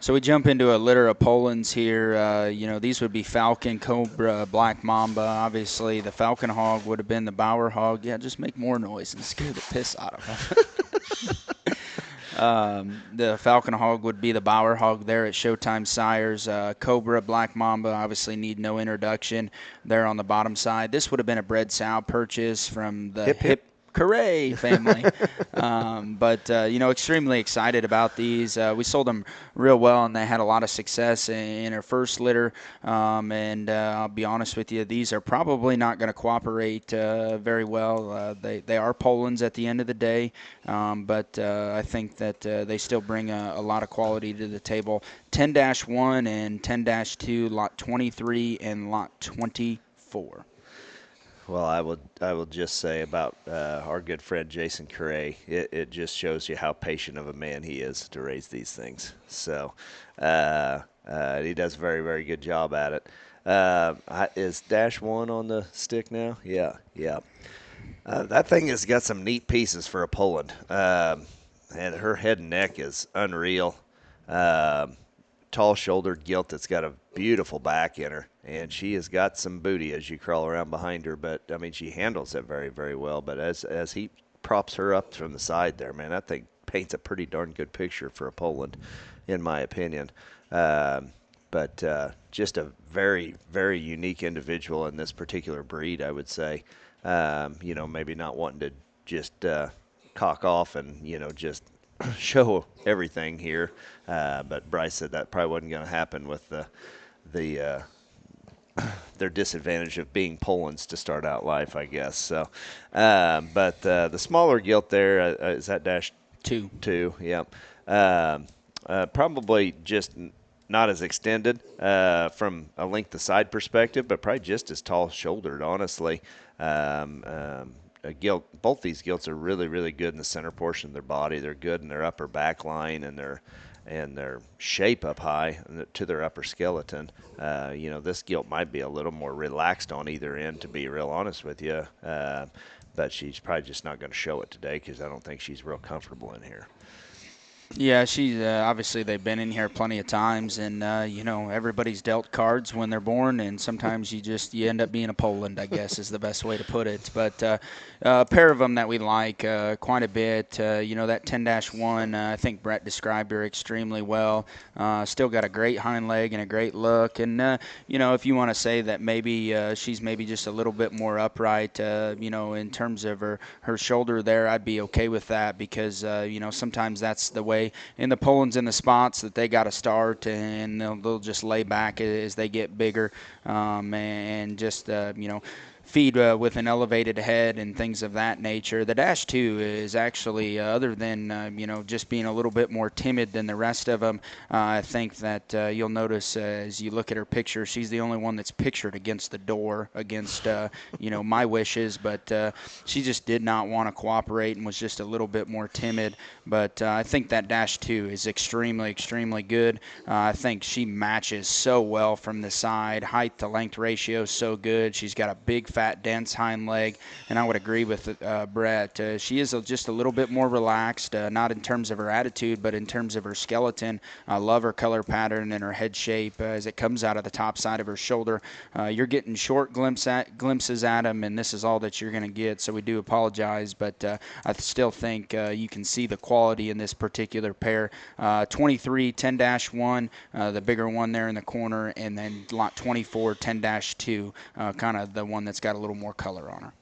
So we jump into a litter of Polands here. These would be Falcon, Cobra, Black Mamba. Obviously, the Falcon hog would have been the Bower hog. Yeah, just make more noise and scare the piss out of them. The Falcon hog would be the Bower hog there at Showtime Sires. Cobra, Black Mamba obviously need no introduction there on the bottom side. This would have been a bred sow purchase from the Hip, hip. Corray family. Extremely excited about these. We sold them real well, and they had a lot of success in our first litter. I'll be honest with you, these are probably not going to cooperate very well. They are Polands at the end of the day, but I think that they still bring a lot of quality to the table. 10-1 and 10-2, lot 23 and lot 24. Well, I will just say about our good friend Jason Correa, it just shows you how patient of a man he is to raise these things. So he does a very, very good job at it. Is -1 on the stick now? Yeah, yeah. That thing has got some neat pieces for a Poland. And her head and neck is unreal. Um Tall-shouldered gilt that's got a beautiful back in her, and she has got some booty as you crawl around behind her. But I mean, she handles it very, very well. But as he props her up from the side there, man, that thing paints a pretty darn good picture for a Poland, in my opinion. But just a very, very unique individual in this particular breed, I would say. Maybe not wanting to just cock off and just show everything here. But Bryce said that probably wasn't going to happen with the their disadvantage of being Polands to start out life, I guess. So, but the smaller gilt there is that -2. -2. Yep. Probably just not as extended from a length of side perspective, but probably just as tall shouldered, honestly. Both these gilts are really, really good in the center portion of their body. They're good in their upper back line and their shape up high to their upper skeleton. This gilt might be a little more relaxed on either end, to be real honest with you. But she's probably just not going to show it today because I don't think she's real comfortable in here. Yeah, she's obviously they've been in here plenty of times, and everybody's dealt cards when they're born, and sometimes you end up being a Poland, I guess is the best way to put it. But a pair of them that we like quite a bit. That 10-1, I think Brett described her extremely well. Still got a great hind leg and a great look, and if you want to say that maybe she's maybe just a little bit more upright, in terms of her shoulder there, I'd be okay with that because sometimes that's the way in the Polands in the spots that they got to start, and they'll just lay back as they get bigger, and just feed with an elevated head and things of that nature. The -2 is actually, other than just being a little bit more timid than the rest of them, I think that you'll notice as you look at her picture, she's the only one that's pictured against the door, against my wishes, but she just did not want to cooperate and was just a little bit more timid. But I think that -2 is extremely, extremely good. I think she matches so well from the side. Height to length ratio is so good. She's got a big, fat, dense hind leg, and I would agree with Brett. She is just a little bit more relaxed, not in terms of her attitude, but in terms of her skeleton. I love her color pattern and her head shape as it comes out of the top side of her shoulder. You're getting short glimpses at them, and this is all that you're going to get, so we do apologize, but I still think you can see the quality in this particular pair. 23, 10-1, the bigger one there in the corner, and then lot 24, 10-2, kind of the one that's got a little more color on her.